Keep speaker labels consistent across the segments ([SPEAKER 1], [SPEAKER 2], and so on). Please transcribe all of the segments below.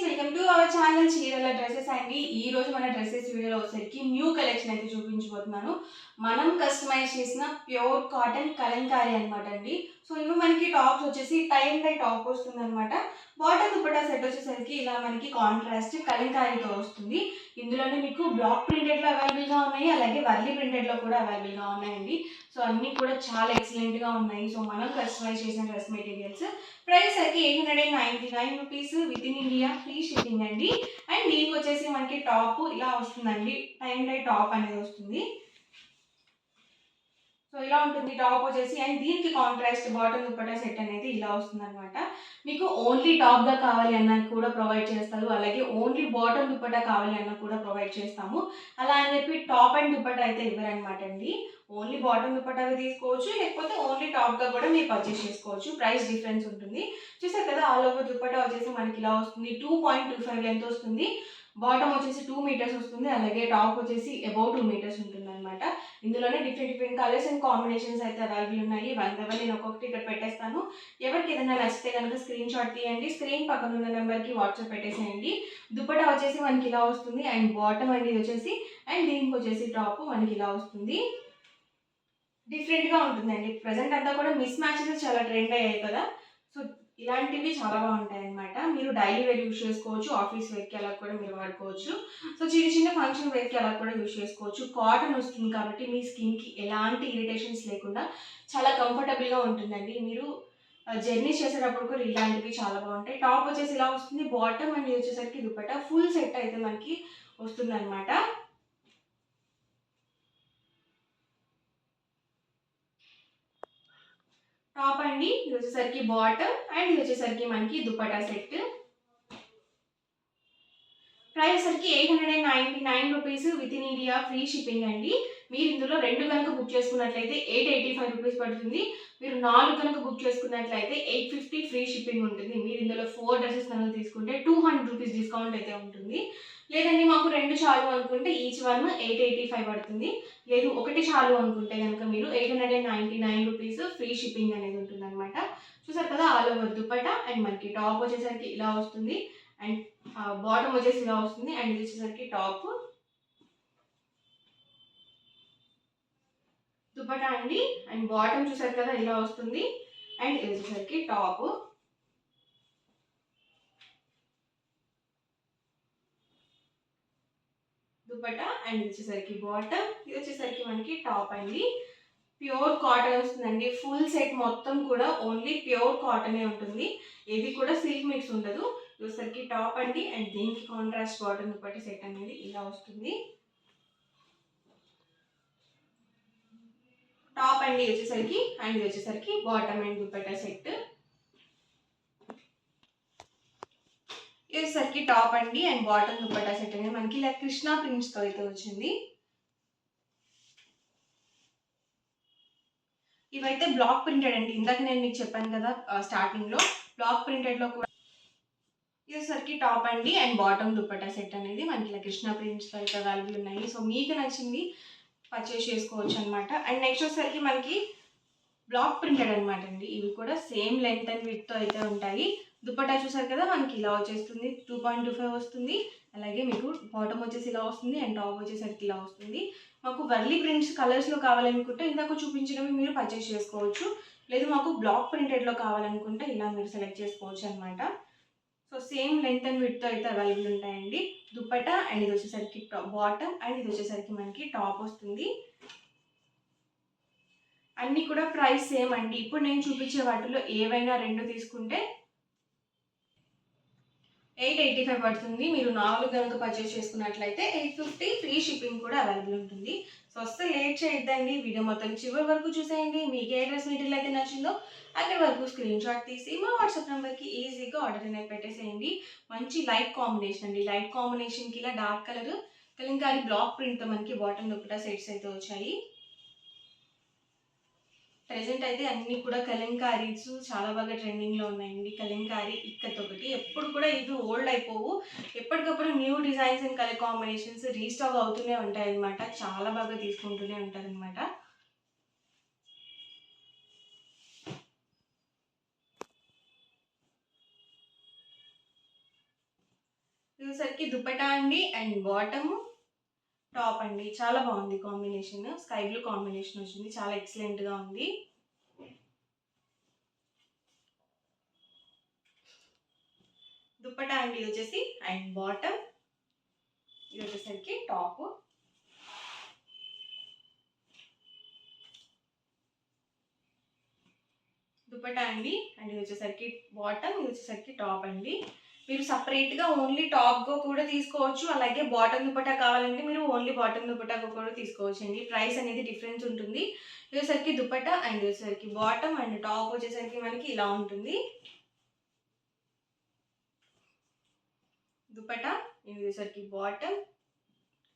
[SPEAKER 1] Welcome to our channel చీరల dresses అండి. ఈ రోజు మన డ్రెస్సెస్ వీడియోలో వచ్చేసరికి న్యూ కలెక్షన్ అయితే చూపించబోతున్నాను. మనం కస్టమైజ్ చేసిన ప్యూర్ కాటన్ కలంకారీ అనమాట అండి. సో ఇవి మనకి టాప్స్ వచ్చేసి టై అండ్ డై టాప్ వస్తుంది అనమాట. బాటమ్ దుపట్టా సెట్ వచ్చేసరికి ఇలా మనకి కాంట్రాస్ట్ కలంకారీతో వస్తుంది. ఇందులోనే మీకు బ్లాక్ ప్రింటెడ్లో అవైలబుల్గా ఉన్నాయి, అలాగే వర్లీ ప్రింటెడ్లో కూడా అవైలబుల్గా ఉన్నాయండి. సో అన్నీ కూడా చాలా ఎక్సలెంట్గా ఉన్నాయి. సో మనం కస్టమైజ్ చేసిన డ్రెస్ మెటీరియల్స్ ప్రైస్ అయితే 899 rupees with in India free shipping అండి. అండ్ దీనికి వచ్చేసి మనకి టాప్ ఇలా వస్తుందండి, టై అండ్ డై టాప్ అనేది వస్తుంది. సో ఇలా ఉంటుంది టాప్ వచ్చేసి. అండ్ దీనికి కాంట్రాస్ట్ బాటమ్ దుపట్టా సెట్ అనేది ఇలా వస్తుంది అనమాట. మీకు ఓన్లీ టాప్గా కావాలి అన్నా కూడా ప్రొవైడ్ చేస్తారు, అలాగే ఓన్లీ బాటమ్ దుపట్టా కావాలి అన్నా కూడా ప్రొవైడ్ చేస్తాము. అలా అని చెప్పి టాప్ అండ్ దుపట్టా అయితే ఇవ్వరనమాట అండి. ఓన్లీ బాటమ్ దుపట్టాగా తీసుకోవచ్చు, లేకపోతే ఓన్లీ టాప్గా కూడా మీరు పర్చేస్ చేసుకోవచ్చు. ప్రైస్ డిఫరెన్స్ ఉంటుంది. చూసారు కదా, ఆల్ ఓవర్ దుపట్టా వచ్చేసి మనకి ఇలా వస్తుంది. 2.25 లెంత్ వస్తుంది. బాటమ్ వచ్చేసి 2 మీటర్స్ వస్తుంది, అలాగే టాప్ వచ్చేసి అబౌట్ 2 మీటర్స్ ఉంటుంది అనమాట. ఇందులోనే డిఫరెంట్ కలర్స్ అండ్ కాంబినేషన్స్ అయితే అవైలబుల్ ఉన్నాయి. వన్ బై వన్ నేను ఒక్కొక్కటి ఇక్కడ పెట్టేస్తాను. ఎవరికి ఏదైనా నచ్చితే కనుక స్క్రీన్ షాట్ తీయండి, స్క్రీన్ పక్కన ఉన్న నెంబర్కి వాట్సాప్ పెట్టేసేయండి. దుపట్టా వచ్చేసి మనకి ఇలా వస్తుంది. అండ్ బాటమ్ అనేది వచ్చేసి, అండ్ దీనికి వచ్చేసి టాప్ మనకి ఇలా వస్తుంది. డిఫరెంట్గా ఉంటుందండి. ప్రజెంట్ అంతా కూడా మిస్ మ్యాచెస్ చాలా ట్రెండ్ అయ్యాయి కదా. సో ఇలాంటివి చాలా బాగుంటాయి అనమాట. మీరు డైలీ వేర్ యూజ్ చేసుకోవచ్చు, ఆఫీస్ వేర్కి అలా కూడా మీరు వాడుకోవచ్చు. సో చిన్న చిన్న ఫంక్షన్ వేర్కి అలా కూడా యూజ్ చేసుకోవచ్చు. కాటన్ వస్తుంది కాబట్టి మీ స్కిన్కి ఎలాంటి ఇరిటేషన్స్ లేకుండా చాలా కంఫర్టబుల్గా ఉంటుందండి. మీరు జర్నీ చేసేటప్పుడు కూడా ఇలాంటివి చాలా బాగుంటాయి. టాప్ వచ్చేసి ఇలా వస్తుంది. బాటమ్ అండ్ వచ్చేసరికి దుపట్టా ఫుల్ సెట్ అయితే మనకి వస్తుంది అనమాట. టాప్ అండి, ఇది వచ్చేసరికి బాటమ్, అండ్ ఇది వచ్చేసరికి మనకి దుపట్టా సెట్. ప్రైస్ సరికి 899 rupees with in India free shipping అండి. మీరు ఇందులో 2 కనుక బుక్ చేసుకున్నట్లయితే 885 రూపీస్ పడుతుంది. మీరు 4 కనుక బుక్ చేసుకున్నట్లయితే 850 ఫ్రీ షిప్పింగ్ ఉంటుంది. మీరు ఇందులో 4 డ్రెస్సెస్ కనుక తీసుకుంటే 200 రూపీస్ డిస్కౌంట్ అయితే ఉంటుంది. లేదండి మాకు 2 చాలు అనుకుంటే ఈచ్ వన్ 885 పడుతుంది. లేదు ఒకటి చాలు అనుకుంటే కనుక మీరు 899 రూపీస్ ఫ్రీ షిప్పింగ్ అనేది ఉంటుంది అనమాట. చూసారు కదా, ఆల్ ఓవర్ దుపట్టా అండ్ మనకి టాప్ వచ్చేసరికి ఇలా వస్తుంది. అండ్ బాటమ్ వచ్చేసి ఇలా వస్తుంది. అండ్ ఇది వచ్చేసరికి టాప్ దుపట్టా అండి. అండ్ బాటమ్ చూసారు కదా ఇలా వస్తుంది. అండ్ ఇది వచ్చేసరికి టాప్ దుపట్టా, అండ్ ఇది వచ్చేసరికి బాటమ్, ఇది వచ్చేసరికి మనకి టాప్ అండి. ప్యూర్ కాటన్ వస్తుందండి. ఫుల్ సెట్ మొత్తం కూడా ఓన్లీ ప్యూర్ కాటనే ఉంటుంది. ఏది కూడా సిల్క్ మిక్స్ ఉండదు. వచ్చేసరికి టాప్ అండి. అండ్ దీనికి కాంట్రాస్ట్ బాటమ్ దుపట్టా సెట్ అనేది ఇలా వస్తుంది. టాప్ అండి వచ్చేసరికి, అండ్ ఇది వచ్చేసరికి బాటమ్ అండ్ దుపట్టా సెట్. ఇది వచ్చేసరికి టాప్ అండి అండ్ బాటమ్ దుపట్టా సెట్ అనేది మనకి ఇలా కృష్ణా ప్రింట్స్ తో అయితే వచ్చింది. ఇవైతే బ్లాక్ ప్రింటెడ్ అండి. ఇందాక నేను మీకు చెప్పాను కదా స్టార్టింగ్ లో, బ్లాక్ ప్రింటెడ్ లో కూడా. ఇది వచ్చేసరికి టాప్ అండి అండ్ బాటమ్ దుపట్టా సెట్ అనేది మనకి ఇలా కృష్ణా ప్రింట్స్ తో అయితే అవైలబుల్ ఉన్నాయి. సో మీకు నచ్చింది పర్చేస్ చేసుకోవచ్చు అనమాట. అండ్ నెక్స్ట్ వచ్చేసరికి మనకి బ్లాక్ ప్రింటెడ్ అనమాట అండి. ఇవి కూడా సేమ్ లెంత్ అండ్ విడ్త్ అయితే ఉంటాయి. దుపట్టా చూసారు కదా మనకి ఇలా వచ్చేస్తుంది, 2.25 వస్తుంది. అలాగే మీకు బాటమ్ వచ్చేసి ఇలా వస్తుంది అండ్ టాప్ వచ్చేసరికి ఇలా వస్తుంది. మాకు వర్లీ ప్రింట్స్ కలర్స్లో కావాలనుకుంటే ఇందాక చూపించినవి మీరు పర్చేస్ చేసుకోవచ్చు. లేదు మాకు బ్లాక్ ప్రింటెడ్లో కావాలనుకుంటే ఇలా మీరు సెలెక్ట్ చేసుకోవచ్చు అనమాట. So same length and width అయితే అవైలబుల్ ఉంటాయండి. దుపట్టా అండ్ ఇది వచ్చేసరికి బాటమ్, అండ్ ఇది వచ్చేసరికి మనకి టాప్ వస్తుంది. అన్నీ కూడా ప్రైస్ సేమ్ అండి. ఇప్పుడు నేను చూపించే వాటిలో ఏవైనా 2 తీసుకుంటే 885 పడుతుంది. మీరు 4 కనుక పర్చేస్ చేసుకున్నట్లయితే 850 ఫ్రీ షిప్పింగ్ కూడా అవైలబుల్ ఉంటుంది. సో వస్తే లేట్ చేయొద్దండి, వీడియో మొత్తం చివరి వరకు చూసేయండి. మీకు ఏ డ్రెస్ మెటీరియల్ అయితే నచ్చిందో అక్కడి వరకు స్క్రీన్ షాట్ తీసి మా వాట్సాప్ నెంబర్కి ఈజీగా ఆర్డర్ అనేది పెట్టేసేయండి. మంచి లైట్ కాంబినేషన్ అండి. లైట్ కాంబినేషన్కి ఇలా డార్క్ కలర్ కలంకారీ బ్లాక్ ప్రింట్తో మనకి బాటమ్ దుపట్టా సెట్స్ అయితే వచ్చాయి. ప్రెజెంట్ అయితే అన్నీ కూడా కలంకారీస్ చాలా బాగా ట్రెండింగ్లో ఉన్నాయండి. కలంకారీ ఇక్కత్ ఒకటి, ఎప్పుడు కూడా ఇవి ఓల్డ్ అయిపోవు. ఎప్పటికప్పుడు new designs and colour combinations restock అవుతూనే ఉంటాయి అనమాట. చాలా బాగా తీసుకుంటూనే ఉంటారనమాట. ఇదేసరికి దుపట్టా అండి అండ్ బాటము, టాప్ అండి. చాలా బాగుంది కాంబినేషన్. స్కై బ్లూ కాంబినేషన్ వచ్చింది. చాలా ఎక్సలెంట్‌గా ఉంది. దుపట్టా అండి ఇది వచ్చేసి అండ్ బాటమ్, ఇది వచ్చేసరికి టాప్. దుపట్టా అండి అండ్ ఇది వచ్చేసరికి బాటమ్, ఇది వచ్చేసరికి టాప్ అండి. మీరు సపరేట్‌గా ఓన్లీ టాప్‌గా కూడా తీసుకోవచ్చు. అలాగే బాటమ్ దుపట్టా కావాలంటే మీరు ఓన్లీ బాటమ్ దుపట్టాగా కూడా తీసుకోవచ్చండి. ప్రైస్ అనేది డిఫరెన్స్ ఉంటుంది. ఇది వచ్చేసరికి దుపట్టా అండ్ ఇది వచ్చేసరికి బాటమ్ అండ్ టాప్ వచ్చేసరికి మనకి ఇలా ఉంటుంది. దుపట్టా, ఇది వచ్చేసరికి బాటమ్,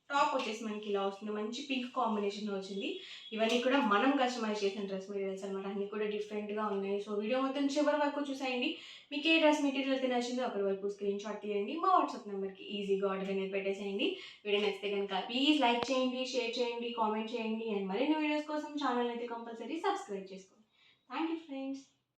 [SPEAKER 1] టాప్ వచ్చేసి మనకి ఇలా వస్తుంది. మంచి పింక్ కాంబినేషన్‌లో వచ్చింది. ఇవన్నీ కూడా మనం కస్టమైజ్ చేసిన డ్రెస్ మెటీరియల్స్ అనమాట. అన్నీ కూడా డిఫరెంట్‌గా ఉన్నాయి. సో, వీడియో మొత్తం చివరి వరకు చూసేయండి. మీకు ఏ డ్రెస్ మెటీరియల్ అయితే నచ్చిందో అక్కడి వరకు స్క్రీన్‌షాట్ తీయండి. మా వాట్సాప్ నెంబర్‌కి ఈజీగా ఆర్డర్ అనేది పెట్టేసేయండి. వీడియో నచ్చితే కనుక ప్లీజ్ లైక్ చేయండి, షేర్ చేయండి, కామెంట్ చేయండి అండ్ మరిన్ని వీడియోస్ కోసం ఛానల్ అయితే కంపల్సరీ సబ్స్క్రైబ్ చేసుకోండి. Thank you friends.